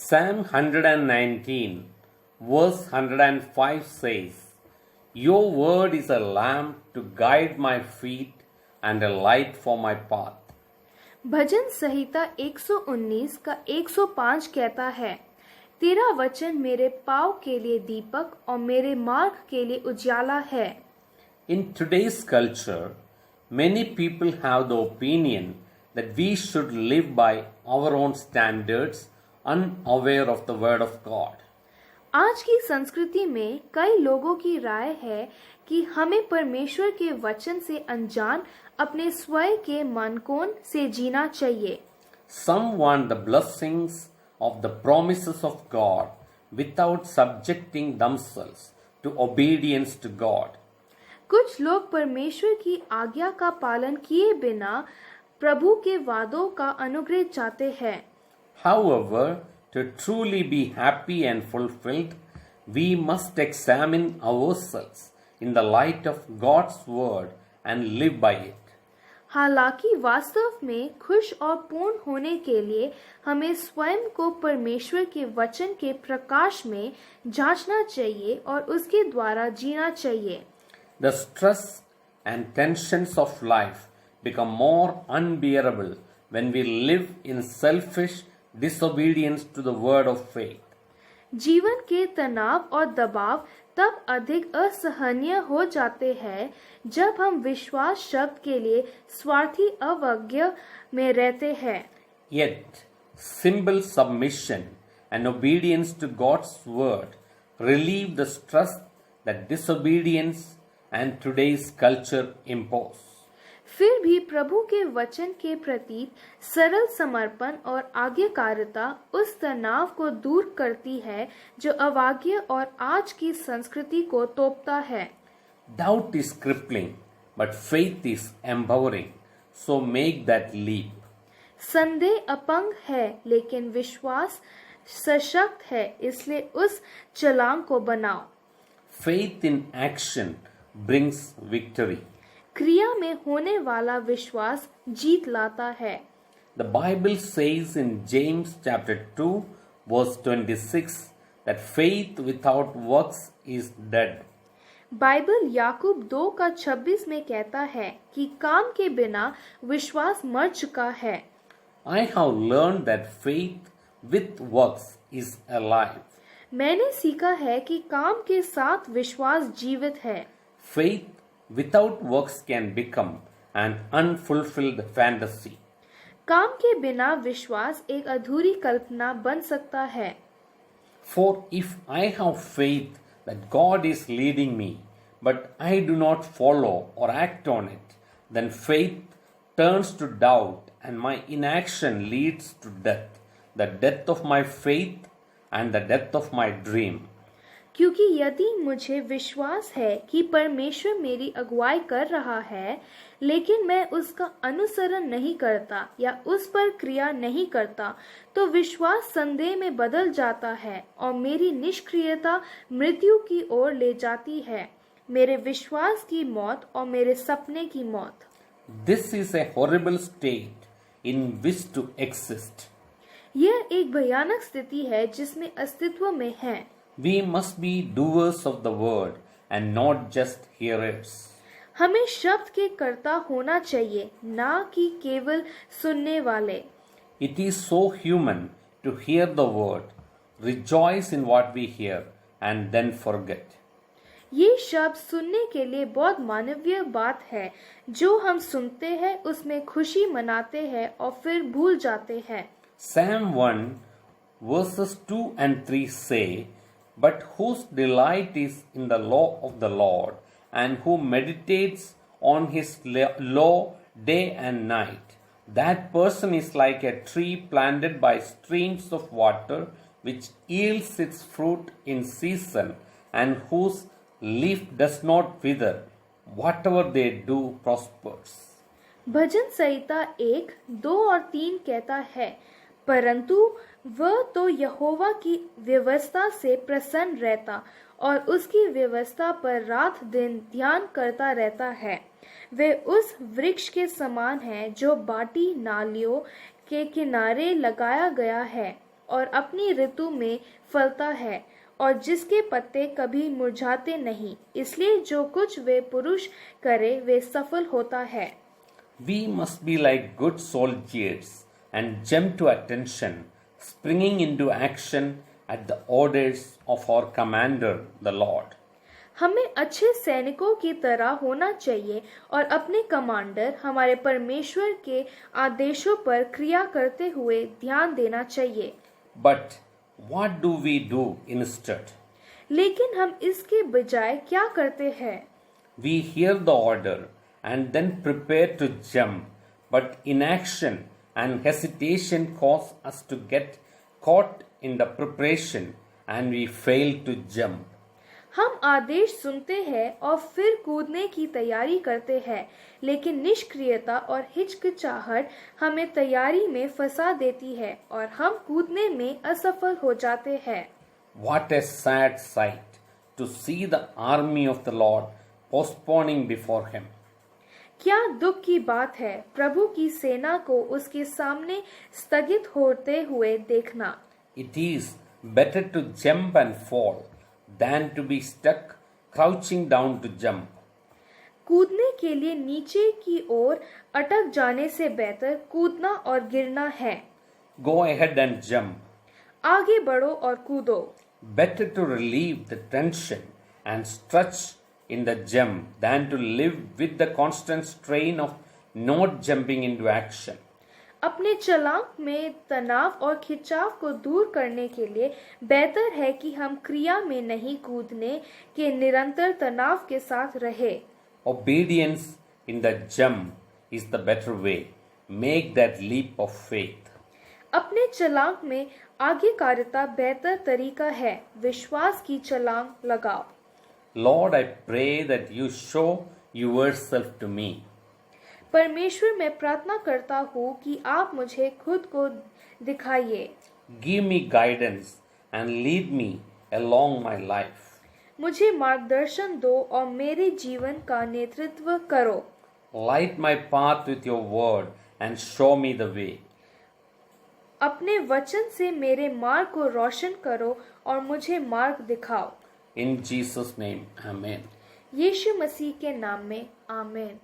Psalm 119, verse 105 says, Your word is a lamp to guide my feet and a light for my path. भजन संहिता 119 का 105 कहता है, तेरा वचन मेरे पाँव के लिए दीपक और मेरे मार्ग के लिए उजाला है. In today's culture, many people have the opinion that we should live by our own standards, unaware of the word of God. आज की संस्कृति में कई लोगों की राय है कि हमें परमेश्वर के वचन से अनजान अपने स्वयं के मानकों से जीना चाहिए. Some want the blessings of the promises of God without subjecting themselves to obedience to God. कुछ लोग परमेश्वर की आज्ञा का पालन किए बिना प्रभु के वादों का अनुग्रह चाहते हैं. However, to truly be happy and fulfilled, we must examine ourselves in the light of God's word and live by it. हालांकि वास्तव में खुश और पूर्ण होने के लिए हमें स्वयं को परमेश्वर के वचन के प्रकाश में जांचना चाहिए और उसके द्वारा जीना चाहिए. The stress and tensions of life become more unbearable when we live in selfish disobedience to the word of faith. जीवन के तनाव और दबाव तब अधिक असहनीय हो जाते हैं जब हम विश्वास शब्द के लिए स्वार्थी अवज्ञा में रहते हैं. Yet, simple submission and obedience to God's word relieve the stress that disobedience and today's culture impose. फिर भी प्रभु के वचन के प्रति सरल समर्पण और आज्ञाकारिता उस तनाव को दूर करती है जो अवज्ञा और आज की संस्कृति को तोपता है. Doubt is crippling, but faith is empowering. So make that leap. संदेह अपंग है लेकिन विश्वास सशक्त है, इसलिए उस छलांग को बनाओ. Faith in action brings victory. क्रिया में होने वाला विश्वास जीत लाता है. The Bible says in James chapter 2 verse 26 that faith without works is dead. Bible याकूब 2 का 26 में कहता है कि काम के बिना विश्वास मर चुका है. I have learned that faith with works is alive. मैंने सीखा है कि काम के साथ विश्वास जीवित है. Faith without works can become an unfulfilled fantasy. काम के बिना विश्वास एक अधूरी कल्पना बन सकता है. For if I have faith that God is leading me, but I do not follow or act on it, then faith turns to doubt and my inaction leads to death, the death of my faith and the death of my dream. क्योंकि यदि मुझे विश्वास है कि परमेश्वर मेरी अगुवाई कर रहा है लेकिन मैं उसका अनुसरण नहीं करता या उस पर क्रिया नहीं करता, तो विश्वास संदेह में बदल जाता है और मेरी निष्क्रियता मृत्यु की ओर ले जाती है, मेरे विश्वास की मौत और मेरे सपने की मौत. This is a horrible state in which to exist. यह एक भयानक स्थिति है जिसमें अस्तित्व में है. We must be doers of the word and not just hearers. हमें शब्द के कर्ता होना चाहिए, ना कि केवल सुनने वाले. It is so human to hear the word, rejoice in what we hear, and then forget. ये शब्द सुनने के लिए बहुत मानवीय बात है. जो हम सुनते हैं उसमें खुशी मनाते हैं और फिर भूल जाते हैं. Psalm 1 verses 2 and 3 say, But whose delight is in the law of the Lord, and who meditates on his law day and night, that person is like a tree planted by streams of water, which yields its fruit in season, and whose leaf does not wither. Whatever they do prospers. भजन संहिता 1, 2 और 3 कहता है, परंतु वह तो यहोवा की व्यवस्था से प्रसन्न रहता और उसकी व्यवस्था पर रात दिन ध्यान करता रहता है. वे उस वृक्ष के समान है जो बाटी नालियों के किनारे लगाया गया है और अपनी ऋतु में फलता है और जिसके पत्ते कभी मुरझाते नहीं। इसलिए जो कुछ वे पुरुष करे वे सफल होता है। We must be like good soldiers and jump to attention, springing into action at the orders of our commander, the Lord. हमें अच्छे सैनिकों की तरह होना चाहिए और अपने कमांडर हमारे परमेश्वर के आदेशों पर क्रिया करते हुए ध्यान देना चाहिए। But what do we do instead? लेकिन हम इसके बजाय क्या करते हैं? We hear the order and then prepare to jump, but inaction and hesitation cause us to get caught in the preparation and we fail to jump. हम आदेश सुनते हैं और फिर कूदने की तैयारी करते हैं, लेकिन निष्क्रियता और हिचकिचाहट हमें तैयारी में फंसा देती है और हम कूदने में असफल हो जाते हैं। What a sad sight to see the army of the Lord postponing before him. क्या दुख की बात है प्रभु की सेना को उसके सामने स्थगित होते हुए देखना। It is better to jump and fall than to be stuck crouching down to jump. कूदने के लिए नीचे की ओर अटक जाने से बेहतर कूदना और गिरना है। Go ahead and jump. आगे बढ़ो और कूदो। Better to relieve the tension and stretch in the jump than to live with the constant strain of not jumping into action. अपने छलांग में तनाव और खिंचाव को दूर करने के लिए बेहतर है कि हम क्रिया में नहीं कूदने के निरंतर तनाव के साथ रहे। Obedience in the jump is the better way. Make that leap of faith. अपने छलांग में आज्ञाकारिता बेहतर तरीका है। विश्वास की छलांग लगाओ। Lord, I pray that you show yourself to me. परमेश्वर मैं प्रार्थना करता हूँ कि आप मुझे खुद को दिखाइए। Give me guidance and lead me along my life. मुझे मार्गदर्शन दो और मेरे जीवन का नेतृत्व करो। Light my path with your word and show me the way. अपने वचन से मेरे मार्ग को रोशन करो और मुझे मार्ग दिखाओ। In Jesus' name, Amen. यीशु मसीह के नाम में आमीन।